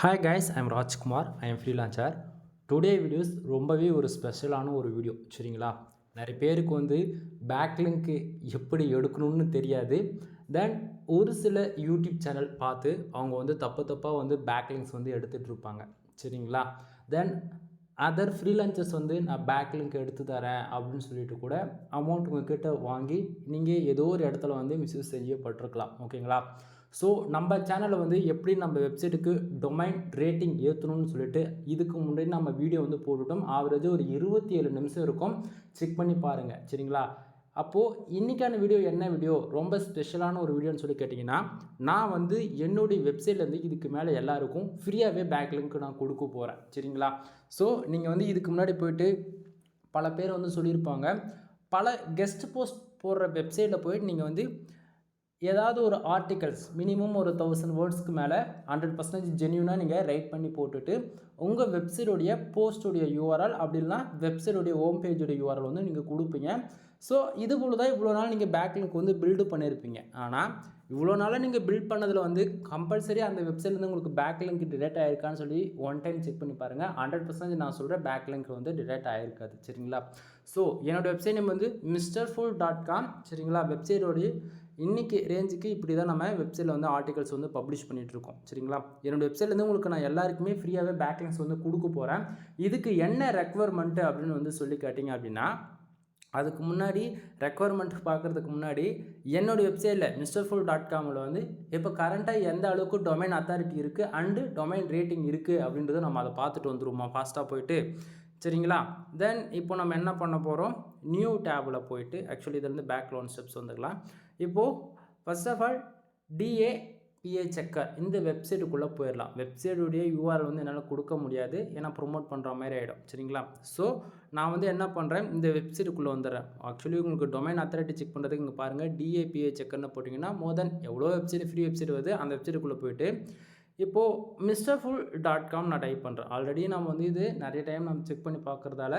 Hi guys, I'm Rajkumar. I am freelancer. Today videos ரொம்பவே ஒரு ஸ்பெஷலான ஒரு வீடியோ. சரிங்களா? நிறைய பேருக்கு பேக்லிங்க்கு எப்படி எடுக்கணும்னு தெரியாது. தென் ஒரு சில யூடியூப் சேனல் பார்த்து அவங்க தப்பாக பேக்லிங்ஸ் எடுத்துகிட்டு இருப்பாங்க. சரிங்களா? தென் அதர் ஃப்ரீலான்சர்ஸ் நான் பேக்லிங்க் எடுத்து தரேன் அப்படின்னு சொல்லிட்டு கூட அமௌண்ட் உங்கள்கிட்ட வாங்கி நீங்கள் ஏதோ ஒரு இடத்துல மிஸ்யூஸ் செய்யப்பட்டிருக்கலாம். ஓகேங்களா? ஸோ நம்ம சேனலை எப்படி நம்ம வெப்சைட்டுக்கு டொமைன் ரேட்டிங் ஏற்றணும்னு சொல்லிட்டு இதுக்கு முன்னாடி நம்ம வீடியோ போட்டுவிட்டோம். ஆவரேஜ் ஒரு 27 நிமிஷம் இருக்கும். செக் பண்ணி பாருங்கள். சரிங்களா? அப்போது இன்றைக்கான வீடியோ என்ன வீடியோ, ரொம்ப ஸ்பெஷலான ஒரு வீடியோன்னு சொல்லி கேட்டிங்கன்னா, நான் என்னுடைய வெப்சைட்லேருந்து இதுக்கு மேலே எல்லாருக்கும் ஃப்ரீயாகவே பேக்லிங்க் நான் கொடுக்க போகிறேன். சரிங்களா? ஸோ நீங்கள் இதுக்கு முன்னாடி போய்ட்டு பல பேர் சொல்லியிருப்பாங்க, பல கெஸ்ட் போஸ்ட் போடுற வெப்சைட்டில் போய்ட்டு நீங்கள் ஏதாவது ஒரு ஆர்டிகல்ஸ் மினிமம் ஒரு 1000 வேர்ட்ஸ்க்கு மேலே 100% ஜென்யூனாக நீங்கள் ரைட் பண்ணி போட்டுட்டு உங்கள் வெப்சைட்டுடைய போஸ்ட்டுடைய யூஆர்எல் அப்படி இல்லைனா வெப்சைட்டுடைய ஹோம் பேஜுடைய யூஆர்எல் நீங்கள் கொடுப்பீங்க. ஸோ இது போல தான் இவ்வளோ நாள் நீங்கள் பேக்லிங்க் பில்டு பண்ணியிருப்பீங்க. ஆனால் இவ்வளோ நாளாக நீங்கள் பில்ட் பண்ணதில் கம்பல்சரி அந்த வெப்சைட்லேருந்து உங்களுக்கு பேக்லிங்க் டிடெக்ட் ஆகிருக்கான்னு சொல்லி ஒன் டைம் செக் பண்ணி பாருங்கள். 100% நான் சொல்கிறேன் பேக்லிங்க் டிடெக்ட் ஆகிருக்காது. சரிங்களா? ஸோ என்னோடய வெப்சைட் நேம் mrfull.com. சரிங்களா? வெப்சைட்டோடைய இன்றைக்கி ரேஞ்சுக்கு இப்படி தான் நம்ம வெப்சைட்டில் ஆர்டிகல்ஸ் பப்ளிஷ் பண்ணிகிட்ருக்கோம். சரிங்களா? என்னோடய வெப்சைட்லேருந்து உங்களுக்கு நான் எல்லாருக்குமே ஃப்ரீயாகவே பேக்லிங்ஸ் கொடுக்க போகிறேன். இதுக்கு என்ன ரெக்குவயர்மெண்ட்டு அப்படின்னு சொல்லி கேட்டிங்க அப்படின்னா, அதுக்கு முன்னாடி ரெக்குவயர்மெண்ட் பார்க்குறதுக்கு முன்னாடி என்னோடய வெப்சைட்டில் mrfull.comல இப்போ கரண்ட்டாக எந்த அளவுக்கு டொமைன் அத்தாரிட்டி இருக்குது அண்டு டொமைன் ரேட்டிங் இருக்குது அப்படின்றத நம்ம அதை பார்த்துட்டு வந்துடுவோமா ஃபாஸ்ட்டாக போயிட்டு. சரிங்களா? தென் இப்போ நம்ம என்ன பண்ண போகிறோம், நியூ டேபில் போயிட்டு ஆக்சுவலி இதிலேருந்து பேக் லோன் ஸ்டெப்ஸ் வந்துக்கலாம். இப்போது first of all DAPA checker இந்த வெப்சைட்டுக்குள்ளே போயிடலாம். வெப்சைட்டுடைய யூஆர்எல் என்னால் கொடுக்க முடியாது, ஏன்னா ப்ரொமோட் பண்ணுற மாதிரி ஆகிடும். சரிங்களா? ஸோ நான் என்ன பண்ணுறேன், இந்த வெப்சைட்டுக்குள்ளே வந்துடுறேன். ஆக்சுவலி உங்களுக்கு டொமைன் அத்தாரிட்டி செக் பண்ணுறதுக்கு இங்கே பாருங்கள், DAPA செக்கர்னு போட்டிங்கன்னா மோர் தென் எவ்வளோ வெப்சைட் ஃப்ரீ வெப்சைட் வருது. அந்த வெப்சைட்டுக்குள்ளே போயிட்டு இப்போது mrfull.com நான் டைப் பண்ணுறேன். ஆல்ரெடி நம்ம இது நிறைய டைம் நம்ம செக் பண்ணி பார்க்குறதால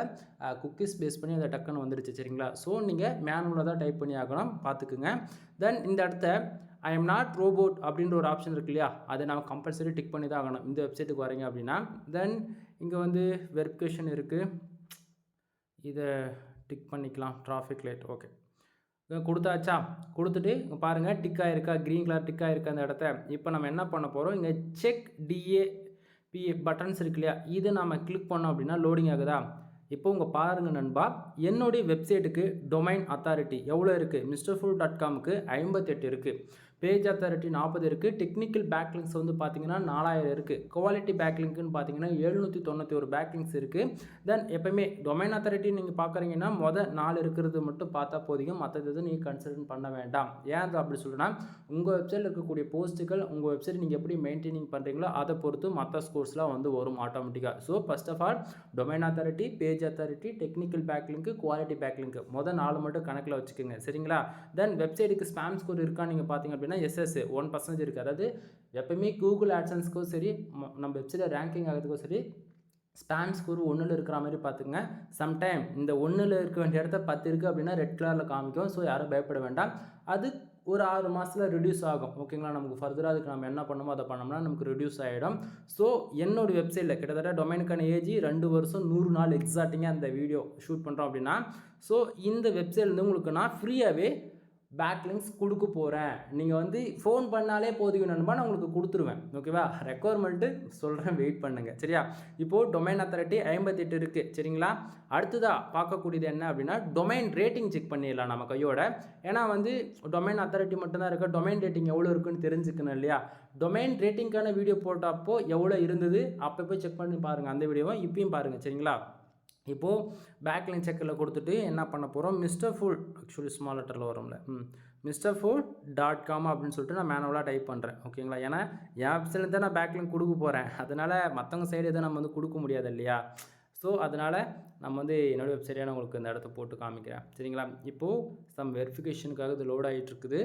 குக்கீஸ் பேஸ் பண்ணி அதை டக்குன்னு வந்துடுச்சு. சரிங்களா? ஸோ நீங்கள் மேனுவலாக தான் டைப் பண்ணி ஆகணும், பார்த்துக்குங்க. தென் இந்த இடத்த ஐ எம் நாட் ரோபோட் அப்படின்ற ஒரு ஆப்ஷன் இருக்கு இல்லையா, அதை நம்ம கம்பல்சரி டிக் பண்ணி தான் ஆகணும் இந்த வெப்சைட்டுக்கு வரீங்க அப்படின்னா. தென் இங்கே வெரிஃபிகேஷன் இருக்குது, இதை டிக் பண்ணிக்கலாம். டிராஃபிக் லைட் ஓகே கொடுத்தாச்சா, கொடுத்துட்டு இங்கே பாருங்கள் டிக் ஆகிருக்கா, க்ரீன் கலர் டிக் ஆகிருக்கா அந்த இடத்த. இப்போ நம்ம என்ன பண்ண போகிறோம், இங்கே செக் DAPA பட்டன்ஸ் இருக்கு இல்லையா, இதை நம்ம கிளிக் பண்ணோம் அப்படின்னா லோடிங் ஆகுதா. இப்போ உங்கள் பாருங்கள் நண்பா, என்னுடைய வெப்சைட்டுக்கு டொமைன் அத்தாரிட்டி எவ்வளோ இருக்குது, mrfull.comக்கு 58 இருக்குது, பேஜ் அத்தாரிட்டி 40 இருக்குது, டெக்னிக்கல் பேக்லிங்க்ஸ் பார்த்தீங்கன்னா 4000 இருக்குது, குவாலிட்டி பேக்லிங்க்னு பார்த்தீங்கன்னா 791 பேக்லிங்க்ஸ் இருக்குது. தென் எப்போயுமே டொமைன் அத்தாரிட்டி நீங்கள் பார்க்குறீங்கன்னா மொதல் 4 இருக்கிறது மட்டும் பார்த்தா போதிக்கும், மற்றது எதுவும் நீங்கள் கன்சிடர் பண்ண வேண்டாம். ஏன் அப்படி சொல்லுன்னா, உங்கள் வெப்சைட்டில் இருக்கக்கூடிய போஸ்ட்டுகள் உங்கள் வெப்சைட் நீங்கள் எப்படி மெயின்டைனிங் பண்ணுறீங்களோ அதை பொறுத்து மற்ற ஸ்கோர்ஸ்லாம் வரும் ஆட்டோமேட்டிக்காக. So first of all domain authority, page authority, technical backlink, quality backlink மொதல் 4 மட்டும் கணக்கில் வச்சுக்கோங்க. சரிங்களா? தென் வெப்சைட்டுக்கு ஸ்பாம் ஸ்கோர் இருக்கான்னு நீங்கள் பார்த்தீங்க அப்படின்னா எஸ்எஸ் 1% இருக்குது. அதாவது எப்பவுமே கூகுள் ஆட்சன்ஸ்க்கும் சரி, நம்ம வெப்சைட்டில் ரேங்கிங் ஆகிறதுக்கும் சரி, ஸ்பாம் ஸ்கோர் 1ல் இருக்கிற மாதிரி பார்த்துங்க. சம்டைம் இந்த 1ல் இருக்க வேண்டிய இடத்த 10 இருக்குது அப்படின்னா ரெட் கலரில் காமிக்கும். ஸோ யாரும் பயப்பட வேண்டாம். அது ஒரு 6 மாதத்தில் ரெடியூஸ் ஆகும். ஓகேங்களா? நமக்கு ஃபர்தராக அதுக்கு நம்ம என்ன பண்ணணுமோ அதை பண்ணோம்னா நமக்கு ரெடியூஸ் ஆகிடும். ஸோ என்னோடய வெப்சைட்டில் கிட்டத்தட்ட டொமைனுக்கான ஏஜ் 2 வருஷம் 100 நாள் எக்ஸாக்டிங்காக அந்த வீடியோ ஷூட் பண்ணுறோம் அப்படின்னா, ஸோ இந்த வெப்சைட்லேருந்து உங்களுக்கு நான் ஃப்ரீயாகவே பேக்லிங்க்ஸ் கொடுக்க போகிறேன். நீங்கள் ஃபோன் பண்ணாலே போதும் நண்பா, நான் உங்களுக்கு கொடுத்துருவேன். ஓகேவா? ரெக்குவயர்மெண்ட்டு சொல்கிறேன், வெயிட் பண்ணுங்கள். சரியா? இப்போது டொமைன் அத்தாரிட்டி 58 இருக்குது. சரிங்களா? அடுத்ததாக பார்க்கக்கூடியது என்ன அப்படின்னா, டொமைன் ரேட்டிங் செக் பண்ணிடலாம் நம்ம கையோட. ஏன்னா டொமைன் அத்தாரிட்டி மட்டும்தான் இருக்குது, டொமைன் ரேட்டிங் எவ்வளோ இருக்குன்னு தெரிஞ்சுக்கணும் இல்லையா. டொமைன் ரேட்டிங்கான வீடியோ போட்டப்போ எவ்வளோ இருந்தது அப்போ போய் செக் பண்ணி பாருங்கள், அந்த வீடியோவை இப்பயும் பாருங்கள். சரிங்களா? இப்போது பேக்லிங்க் செக்கில் கொடுத்துட்டு என்ன பண்ண போகிறோம், mrfull ஆக்சுவலி ஸ்மால் லெட்டரில் வரும்ல, mrfull.com அப்படின்னு சொல்லிட்டு நான் மேனுவலாக டைப் பண்ணுறேன். ஓகேங்களா? ஏன்னா என் வெப்சைட்டில் தான் நான் பேக்லிங்க் கொடுக்க போகிறேன், அதனால் மற்றவங்க சைடு எதுவும் நம்ம கொடுக்க முடியாது இல்லையா. ஸோ அதனால் நம்ம என்னோடய வெப்சைட்டே நான் உங்களுக்கு இந்த இடத்த போட்டு காமிக்கிறேன். சரிங்களா? இப்போது சம் வெரிஃபிகேஷனுக்காக இது லோட் ஆகிட்டுருக்குது.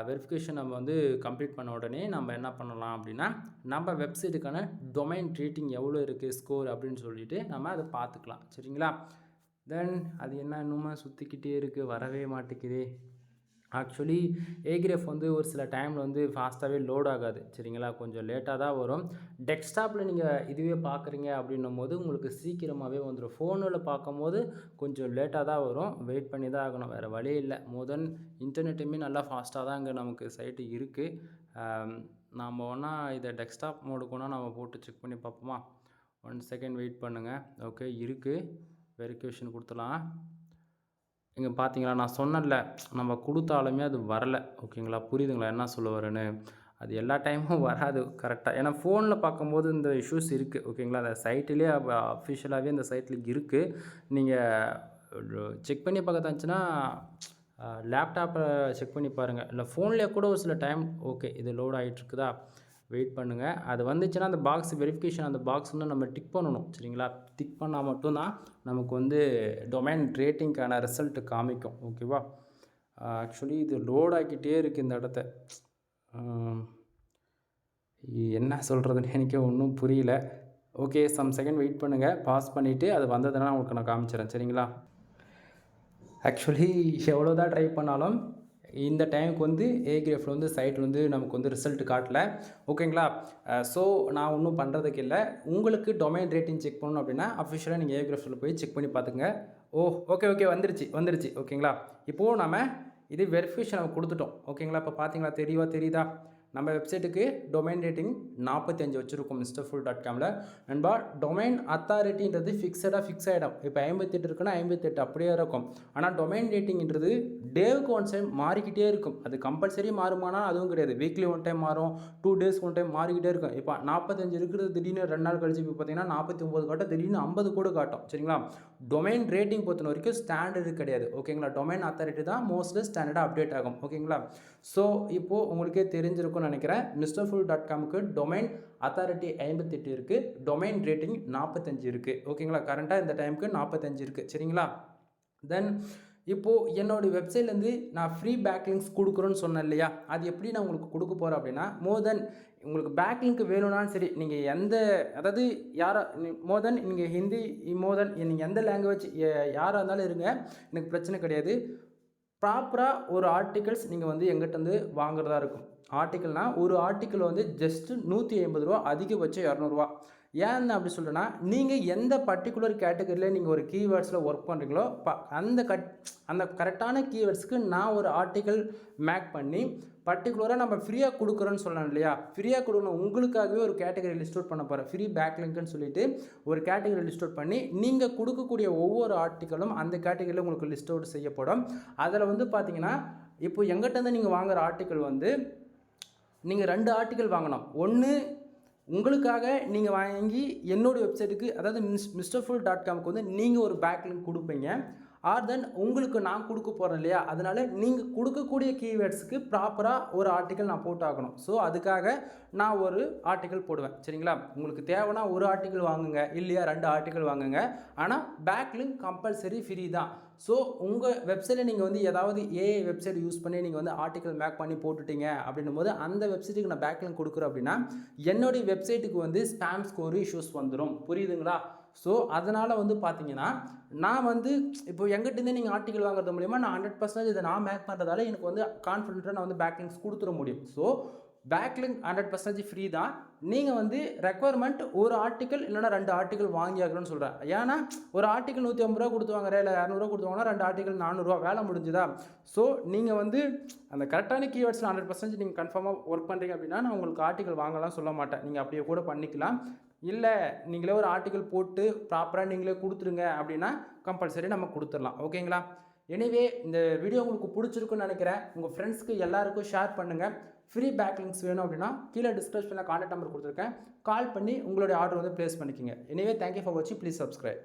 வெரிஃபிகேஷன் நம்ம கம்ப்ளீட் பண்ண உடனே நம்ம என்ன பண்ணலாம் அப்படின்னா, நம்ம வெப்சைட்டுக்கான டொமைன் ரேட்டிங் எவ்வளோ இருக்குது ஸ்கோர் அப்படின்னு சொல்லிட்டு நம்ம அதை பார்த்துக்கலாம். சரிங்களா? தென் அது என்ன இன்னுமே சுற்றிக்கிட்டே இருக்குது, வரவே மாட்டேங்குதே. ஆக்சுவலி ஏகிரேஃப் வந்து ஒரு சில டைமில் வந்து ஃபாஸ்ட்டாகவே லோட் ஆகாது சரிங்களா, கொஞ்சம் லேட்டாக தான் வரும். டெஸ்க்டாப்பில் நீங்கள் இதுவே பார்க்குறீங்க அப்படின்னும் போது உங்களுக்கு சீக்கிரமாகவே வந்துடும். ஃபோனில் பார்க்கும்போது கொஞ்சம் லேட்டாக தான் வரும், வெயிட் பண்ணி தான் ஆகணும், வேறு வழி இல்லை. இன்டர்நெட்டுமே நல்லா ஃபாஸ்ட்டாக தான் இங்கே நமக்கு சைட்டு இருக்குது. நாம் வேணா இதை டெஸ்க்டாப் மோடுக்கு வேணால் நம்ம போட்டு செக் பண்ணி பார்ப்போமா? 1 செகண்ட் வெயிட் பண்ணுங்கள். ஓகே இருக்குது, வெரிஃபிகேஷன் கொடுத்துலாம். இங்கே பார்த்தீங்களா, நான் சொன்னேன்ல நம்ம கொடுத்தாலுமே அது வரலை. ஓகேங்களா, புரியுதுங்களா என்ன சொல்ல வரேன்னு? அது எல்லா டைமும் வராது கரெக்டாக. ஏன்னா ஃபோனில் பார்க்கும்போது இந்த இஷ்யூஸ் இருக்குது. ஓகேங்களா, அந்த சைட்டிலே அஃபிஷியலாகவே இந்த சைட்டில் இருக்குது. நீங்கள் செக் பண்ணி பார்க்கத்தாச்சுன்னா லேப்டாப்பில் செக் பண்ணி பாருங்கள், இல்லை ஃபோன்லேயே கூட ஒரு சில டைம் ஓகே இது லோட் ஆகிட்டுருக்குதா, வெயிட் பண்ணுங்கள். அது வந்துச்சுன்னா அந்த பாக்ஸ் வெரிஃபிகேஷன், அந்த பாக்ஸ் வந்து நம்ம டிக் பண்ணணும் சரிங்களா. டிக் பண்ணால் மட்டும்தான் நமக்கு வந்து டொமைன் ரேட்டிங்க்கான ரிசல்ட் காமிக்கும். ஓகேவா, ஆக்சுவலி இது லோட் ஆகிக்கிட்டே இருக்குது இந்த இடத்த. என்ன சொல்கிறதுன்னு எனக்கே ஒன்றும் புரியல. ஓகே, சம் செகண்ட் வெயிட் பண்ணுங்கள், பாஸ் பண்ணிவிட்டு அது வந்ததுன்னா உங்களுக்கு நான் காமிச்சிடறேன் சரிங்களா. ஆக்சுவலி எவ்வளோ தான் ட்ரை பண்ணாலும் இந்த டைமுக்கு வந்து ஏகிரேஃபில் வந்து சைட்டில் வந்து நமக்கு வந்து ரிசல்ட் காட்டல. ஓகேங்களா, ஸோ நான் ஒன்றும் பண்ணுறதுக்கு இல்லை. உங்களுக்கு டொமைன் ரேட்டிங் செக் பண்ணணும் அப்படின்னா அஃபிஷியலாக நீங்கள் ஏகிரேஃபில் போய் செக் பண்ணி பார்த்துங்க. ஓகே வந்துருச்சு. ஓகேங்களா, இப்போது நம்ம இது வெரிஃபிகேஷன் நம்ம கொடுத்துட்டோம். ஓகேங்களா, இப்போ பார்த்தீங்களா, தெரியுதா, நம்ம வெப்சைட்டுக்கு டொமைன் ரேட்டிங் 45 வச்சுருக்கோம் mrfull.comல. நண்பா, டொமைன் அத்தாரிட்டின்றது ஃபிக்ஸ் ஆகிடும். இப்போ 58 இருக்குன்னா 58 அப்படியே இருக்கும். ஆனால் டொமைன் ரேட்டிங்கிறது டேவுக்கு ஒன் டைம் மாறிக்கிட்டே இருக்கும். அது கம்பல்சரி மாறுமானா அதுவும் கிடையாது. வீக்லி ஒன் டைம் மாறும், 2 days ஒன் டைம் மாறிக்கிட்டே இருக்கும். இப்போ 45 இருக்கிறது திடீர்னு 2 நாள் கழிச்சு இப்போ பார்த்தீங்கன்னா 49 காட்டும், திடீர்னு 50 கூட காட்டும் சரிங்களா. டொமைன் ரேட்டிங் பொறுத்த வரைக்கும் ஸ்டாண்டர்டு கிடையாது. ஓகேங்களா, டொமைன் அத்தாரிட்டி தான் மோஸ்ட்லி ஸ்டாண்டர்டாக அப்டேட் ஆகும். ஓகேங்களா, ஸோ இப்போது உங்களுக்கே தெரிஞ்சிருக்கும் நினைக்கிறேன். mrfull.comக்கு டொமைன் அத்தாரிட்டி 58 இருக்குது, டொமைன் ரேட்டிங் 45 இருக்குது. ஓகேங்களா, கரண்ட்டாக இந்த டைமுக்கு 45 இருக்குது சரிங்களா. தென் இப்போது என்னோடய வெப்சைட்லேருந்து நான் ஃப்ரீ பேக்லிங்ஸ் கொடுக்குறோன்னு சொன்னேன் இல்லையா, அது எப்படி நான் உங்களுக்கு கொடுக்க போகிறேன் அப்படின்னா, உங்களுக்கு பேக்லிங்க் வேணும்னாலும் சரி, நீங்கள் நீங்கள் ஹிந்தி நீங்கள் எந்த லாங்குவேஜ் யாராக இருந்தாலும் இருங்க, எனக்கு பிரச்சனை கிடையாது. ப்ராப்பராக ஒரு ஆர்டிகல்ஸ் நீங்கள் வந்து எங்கிட்ட வந்து வாங்குறதா இருக்கும். ஆர்டிக்கல்னால் ஒரு ஆர்டிக்கல் வந்து ஜஸ்ட்டு 150 ரூபா, அதிகபட்சம் 200 ரூபா. ஏன் அப்படி சொல்கிறேன்னா, நீங்கள் எந்த பர்டிகுலர் கேட்டகரியில் நீங்கள் ஒரு கீவேர்ட்ஸில் ஒர்க் பண்ணுறீங்களோ அந்த கரெக்டான கீவேர்ட்ஸ்க்கு நான் ஒரு ஆர்டிக்கல் மேக் பண்ணி பர்டிகுலராக நம்ம ஃப்ரீயாக கொடுக்குறோன்னு சொல்லலாம் இல்லையா. ஃப்ரீயாக கொடுக்கணும், உங்களுக்காகவே ஒரு கேட்டகரி லிஸ்ட் அவுட் பண்ண போகிறேன். ஃப்ரீ பேக்லிங்க்னு சொல்லிட்டு ஒரு கேட்டகரி லிஸ்ட் அவுட் பண்ணி நீங்கள் கொடுக்கக்கூடிய ஒவ்வொரு ஆர்டிக்கலும் அந்த கேட்டகரியில் உங்களுக்கு லிஸ்ட் அவுட் செய்யப்படும். அதில் வந்து பார்த்தீங்கன்னா, இப்போ எங்கிட்ட நீங்கள் வாங்குகிற ஆர்டிக்கல் வந்து நீங்கள் 2 ஆர்டிக்கல் வாங்கணும். ஒன்று உங்களுக்காக நீங்கள் வாங்கி என்னோடய வெப்சைட்டுக்கு, அதாவது mrfull.comக்கு வந்து நீங்கள் ஒரு பேக்லிங்க் கொடுப்பீங்க. தென் உங்களுக்கு நான் கொடுக்க போகிறேன் இல்லையா, அதனால் நீங்கள் கொடுக்கக்கூடிய கீவேர்ட்ஸுக்கு ப்ராப்பராக ஒரு ஆர்டிக்கல் நான் போட்டாகணும். ஸோ அதுக்காக நான் ஒரு ஆர்டிக்கல் போடுவேன் சரிங்களா. உங்களுக்கு தேவைன்னா ஒரு ஆர்டிக்கல் வாங்குங்க, இல்லையா 2 ஆர்டிக்கல் வாங்குங்க. ஆனால் பேக்லிங்க் கம்பல்சரி ஃப்ரீ தான். ஸோ உங்கள் வெப்சைட்டில் நீங்கள் வந்து ஏதாவது ஏஐ வெப்சைட் யூஸ் பண்ணி நீங்கள் வந்து ஆர்டிக்கல் மேக் பண்ணி போட்டுட்டீங்க அப்படின்னும் போது அந்த வெப்சைட்டுக்கு நான் பேக்லிங்க் கொடுக்குறேன் அப்படின்னா என்னுடைய வெப்சைட்டுக்கு வந்து ஸ்பேம் ஸ்கோர் இஷ்யூஸ் வந்துடும். புரியுதுங்களா. ஸோ அதனால் வந்து பார்த்தீங்கன்னா, நான் வந்து இப்போ எங்கிட்டேருந்து நீங்கள் ஆர்டிக்கல் வாங்குறது மூலிமா நான் 100% இதை நான் மேக் பண்ணுறதால எனக்கு வந்து கான்ஃபிடென்ட்டாக நான் வந்து பேக்லிங்க்ஸ் கொடுத்துட முடியும். ஸோ பேக்லிங்க் 100% ஃப்ரீ தான். நீங்கள் வந்து ரெக்குவயர்மெண்ட் ஒரு ஆர்டிக்கல் இல்லைனா 2 ஆர்டிக்கல் வாங்கி ஆகணும்னு சொல்கிறேன். ஏன்னா ஒரு ஆர்டிக்கல் 150 ரூபா கொடுத்து வாங்குறேன், இல்லை 200 கொடுத்து வாங்கினா 2 ஆர்டிக்கல் 400 ரூபா, வேலை முடிஞ்சுதா. ஸோ நீங்கள் வந்து அந்த கரெக்டான கீவேர்ட்ஸில் 100% நீங்கள் கன்ஃபார்மாக ஒர்க் பண்ணுறீங்க அப்படின்னா நான் உங்களுக்கு ஆர்டிக்கல் வாங்கலாம் சொல்ல மாட்டேன். நீங்கள் அப்படியே கூட பண்ணிக்கலாம். இல்லை நீங்களே ஒரு ஆர்டிக்கல் போட்டு ப்ராப்பராக நீங்களே கொடுத்துருங்க அப்படின்னா கம்பல்சரி நம்ம கொடுத்துடலாம். ஓகேங்களா. எனிவே இந்த வீடியோ உங்களுக்கு பிடிச்சிருக்குன்னு நினைக்கிறேன். உங்கள் ஃப்ரெண்ட்ஸ்க்கு எல்லாருக்கும் ஷேர் பண்ணுங்கள். ஃப்ரீ பேக்லிங்க்ஸ் வேணும் அப்படின்னா கீழே டிஸ்கிரிப்ஷனில் கான்டாக்ட் நம்பர் கொடுத்துருக்கேன், கால் பண்ணி உங்களுடைய ஆர்டர் வந்து ப்ளேஸ் பண்ணிக்கோங்க. எனிவே தேங்க்யூ ஃபார் வாட்சிங், ப்ளீஸ் சப்ஸ்கிரைப்.